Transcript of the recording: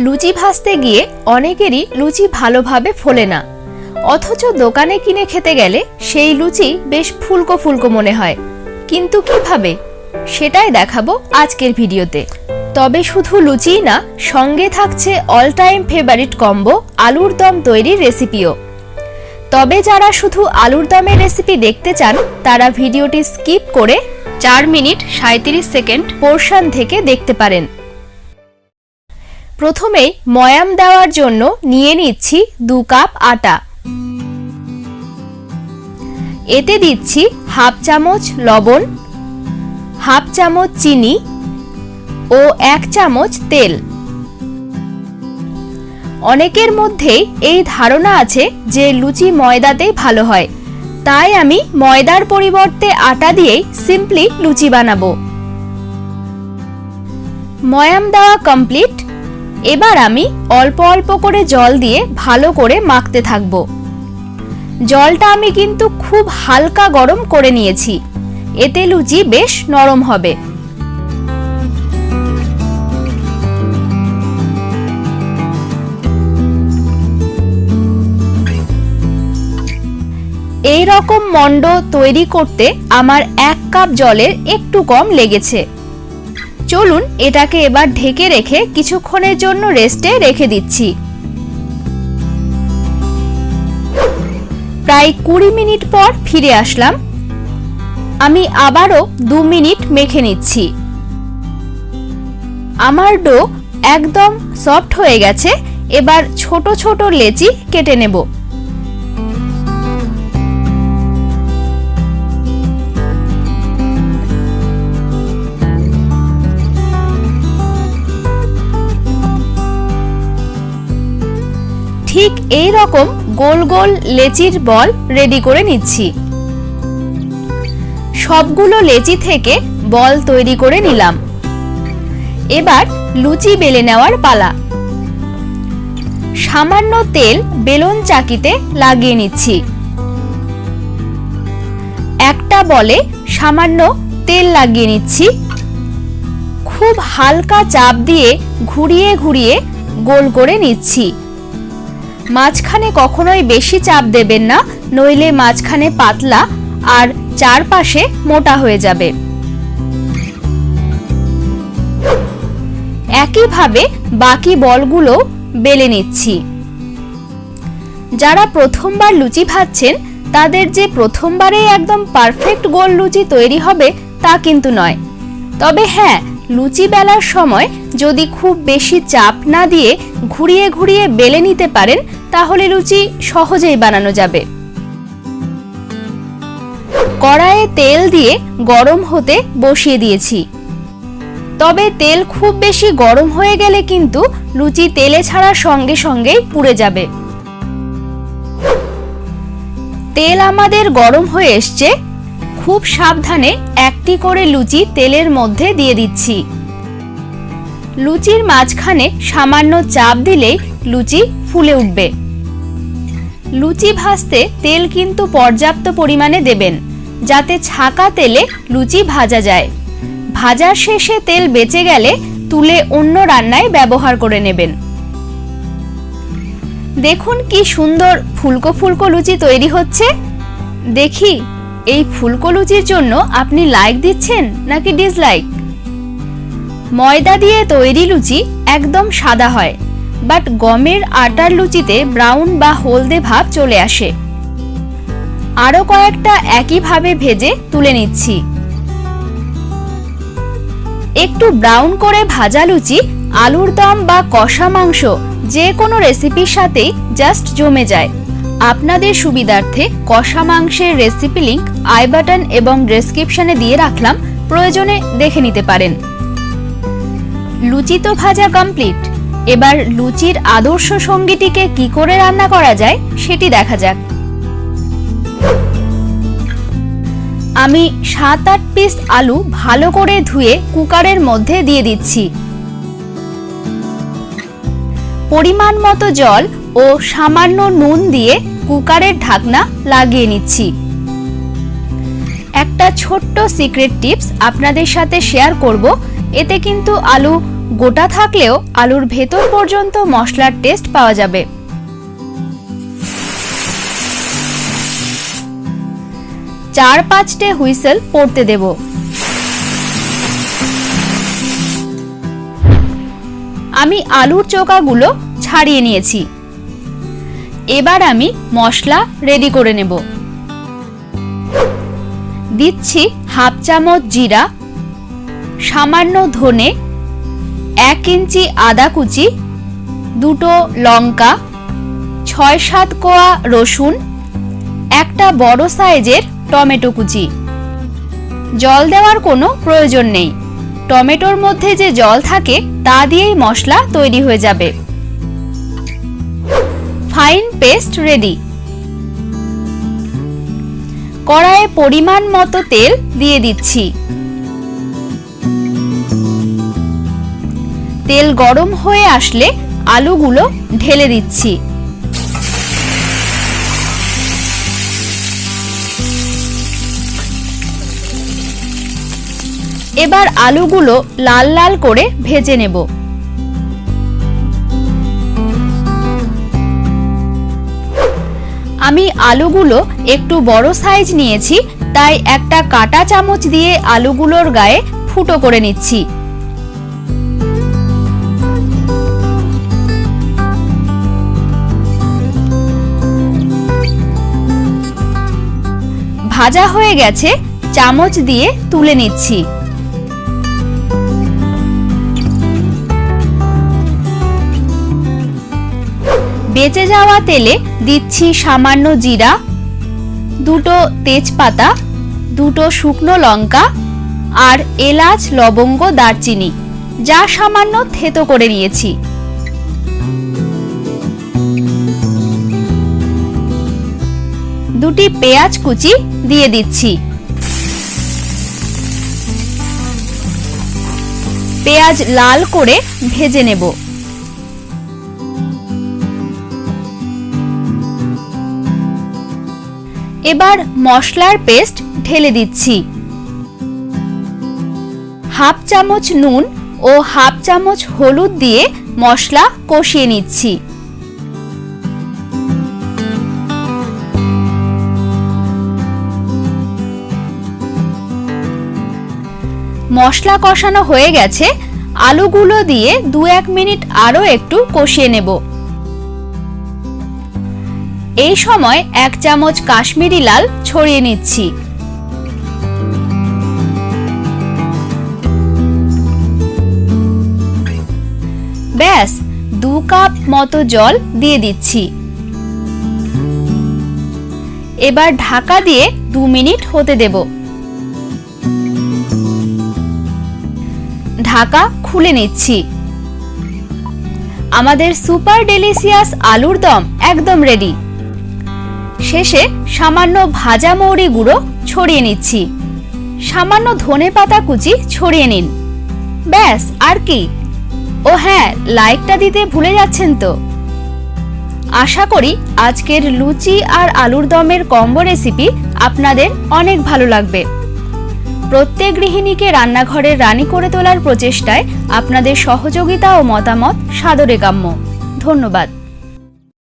লুচি ভাজতে গিয়ে অনেকেরই লুচি ভালোভাবে ফোলে না, অথচ দোকানে কিনে খেতে গেলে সেই লুচি বেশ ফুলকো ফুলকো মনে হয়। কিন্তু কিভাবে, সেটাই দেখাবো আজকের ভিডিওতে। তবে শুধু লুচিই না, সঙ্গে থাকছে অল টাইম ফেভারিট কম্বো আলুর দম তৈরির রেসিপিও। তবে যারা শুধু আলুর দমের রেসিপি দেখতে চান তারা ভিডিওটি স্কিপ করে 4 মিনিট 37 সেকেন্ড পোরশন থেকে দেখতে পারেন। প্রথমেই ময়াম দেওয়ার জন্য নিয়ে নিচ্ছি 2 কাপ আটা। এতে দিচ্ছি হাফ চামচ লবণ, হাফ চামচ চিনি ও 1 চামচ তেল। অনেকের মধ্যেই এই ধারণা আছে যে লুচি ময়দাতেই ভালো হয়, তাই আমি ময়দার পরিবর্তে আটা দিয়েই সিম্পলি লুচি বানাবো। ময়াম দেওয়া কমপ্লিট। এবার আমি অল্প অল্প করে জল দিয়ে ভালো করে মাখতে থাকব। জলটা আমি কিন্তু খুব হালকা গরম করে নিয়েছি, এতে লুচি বেশ নরম হবে। এই রকম মন্ড তৈরি করতে আমার 1 কাপ জলের একটু কম লেগেছে। চলুন এটাকে এবার ঢেকে রেখে কিছুক্ষণের জন্য রেস্টে রেখে দিচ্ছি। প্রায় 20 মিনিট পর ফিরে আসলাম। আমি আবারও 2 মিনিট মেখে নিচ্ছি। আমার ডো একদম সফট হয়ে গেছে। এবার ছোট ছোট লেচি কেটে নেব। ঠিক এই রকম গোল গোল লেচির বল রেডি করে নিচ্ছি। সবগুলো লেচি থেকে বল তৈরি করে নিলাম। এবার লুচি বেলে নেওয়ার পালা। সামান্য তেল বেলন চাকিতে লাগিয়ে নিচ্ছি। একটা বলে সামান্য তেল লাগিয়ে নিচ্ছি। খুব হালকা চাপ দিয়ে ঘুরিয়ে ঘুরিয়ে গোল করে নিচ্ছি। মাঝখানে কখনোই বেশি চাপ দেবেন না, নইলে মাঝখানে পাতলা আর চারপাশে মোটা হয়ে যাবে। একইভাবে বাকি বলগুলো বেলে নিচ্ছি। যারা প্রথমবার লুচি ভাজছেন তাদের যে প্রথমবারে একদম পারফেক্ট গোল লুচি তৈরি হবে তা কিন্তু নয়। তবে হ্যাঁ, লুচি বেলার সময় যদি খুব বেশি চাপ না দিয়ে ঘুরিয়ে ঘুরিয়ে বেলে নিতে পারেন তাহলে লুচি সহজেই বানানো যাবে। কড়াইয়ে তেল দিয়ে গরম হতে বসিয়ে দিয়েছি। তবে তেল খুব বেশি গরম হয়ে গেলে কিন্তু লুচি তেলে ছাড়ার সঙ্গে সঙ্গেই পুড়ে যাবে। তেল আমাদের গরম হয়ে এসছে। খুব সাবধানে একটি করে লুচি তেলের মধ্যে দিয়ে দিচ্ছি। লুচির মাঝখানে সামান্য চাপ দিলেই লুচি ফুলে উঠবে। লুচি ভাজতে তেল কিন্তু পর্যাপ্ত পরিমাণে দেবেন, যাতে ছাকা তেলে লুচি ভাজা যায়। ভাজার শেষে তেল বেঁচে গেলে তুলে অন্য রান্নায় ব্যবহার করে নেবেন। দেখুন কি সুন্দর ফুলকো ফুলকো লুচি তৈরি হচ্ছে। দেখি এই ফুলকো লুচির জন্য আপনি লাইক দিচ্ছেন নাকি ডিসলাইক? ময়দা দিয়ে তৈরি লুচি একদম সাদা হয়, বাট গমের আটার লুচিতে ব্রাউন বা হলদে ভাব চলে আসে। আরো কয়েকটা একইভাবে ভেজে তুলে নিচ্ছি। একটু ব্রাউন করে ভাজা লুচি আলুর দম বা কষা মাংস যে কোনো রেসিপির সাথেই জাস্ট জমে যায়। আপনাদের সুবিধার্থে কষা মাংসের রেসিপি লিংক আই বাটন এবং ডেসক্রিপশনে দিয়ে রাখলাম, প্রয়োজনে দেখে নিতে পারেন। লুচি তো ভাজা কমপ্লিট। এবার লুচির আদর্শ সঙ্গীটিকে কি করে রান্না করা যায় সেটি দেখা যাক। আমি 7-8 পিস আলু ভালো করে ধুয়ে কুকারের মধ্যে দিয়ে দিচ্ছি। পরিমাণ মতো জল ও সামান্য নুন দিয়ে কুকারের ঢাকনা লাগিয়ে নিচ্ছি। একটা ছোট্ট সিক্রেট টিপস আপনাদের সাথে শেয়ার করব, এতে কিন্তু আলু গোটা থাকলেও আলুর ভেতর পর্যন্ত মশলার টেস্ট পাওয়া যাবে। 4-5টে হুইসেল পড়তে দেব। আমি আলুর চোকাগুলো ছাড়িয়ে নিয়েছি। এবার আমি মশলা রেডি করে নেব। দিচ্ছি হাফ চামচ জিরা, সামান্য ধনে, 1 ইঞ্চি আদা কুচি, 2টো লঙ্কা, 6-7 কোয়া রসুন, একটা বড় সাইজের টমেটো কুচি। জল দেওয়ার কোনো প্রয়োজন নেই, টমেটোর মধ্যে যে জল থাকে তা দিয়েই মশলা তৈরি হয়ে যাবে। Fine paste ready. কড়াইয়ে পরিমাণ মতো তেল দিয়ে দিচ্ছি। তেল গরম হয়ে আসলে আলুগুলো ঢেলে দিচ্ছি। এবার আলুগুলো লাল লাল করে ভেজে নেব। আমি আলুগুলো একটু বড় সাইজ নিয়েছি, তাই একটা কাঁটা চামচ দিয়ে আলুগুলোর গায়ে ফুটো করে নিচ্ছি। ভাজা হয়ে গেছে, চামচ দিয়ে তুলে নিচ্ছি। বেঁচে যাওয়া তেলে দিচ্ছি সামান্য জিরা, 2টো তেজপাতা, 2টো শুকনো লঙ্কা আর এলাচ, লবঙ্গ, দারচিনি যা সামান্য থেতো করে নিয়েছি। দুটি পেঁয়াজ কুচি দিয়ে দিচ্ছি। পেঁয়াজ লাল করে ভেজে নেব। এবার মশলার পেস্ট ঢেলে দিচ্ছি। হাফ চামচ নুন ও হাফ চামচ হলুদ দিয়ে মশলা কষিয়ে নিচ্ছি। মশলা কষানো হয়ে গেছে, আলুগুলো দিয়ে 2-1 মিনিট আরো একটু কষিয়ে নেব। এই সময় 1 চামচ কাশ্মীরি লাল ছড়িয়ে নিচ্ছি। ব্যাস 2 কাপ মতো জল দিয়ে দিচ্ছি। এবার ঢাকা দিয়ে 2 মিনিট হতে দেব। ঢাকা খুলে নিচ্ছি। আমাদের সুপার ডেলিশিয়াস আলুর দম একদম রেডি। শেষে সামান্য ভাজা মৌরি গুঁড়ো ছড়িয়ে নিচ্ছি। সামান্য ধনেপাতা কুচি ছড়িয়ে নিন। ব্যাস, আর কি। ও হ্যাঁ, লাইকটা দিতে ভুলে যাচ্ছেন তো। আশা করি আজকের লুচি আর আলুর দমের কম্বো রেসিপি আপনাদের অনেক ভালো লাগবে। প্রত্যেক গৃহিণীকে রান্নাঘরের রানী করে তোলার প্রচেষ্টায় আপনাদের সহযোগিতা ও মতামত সাদরে কাম্য। ধন্যবাদ।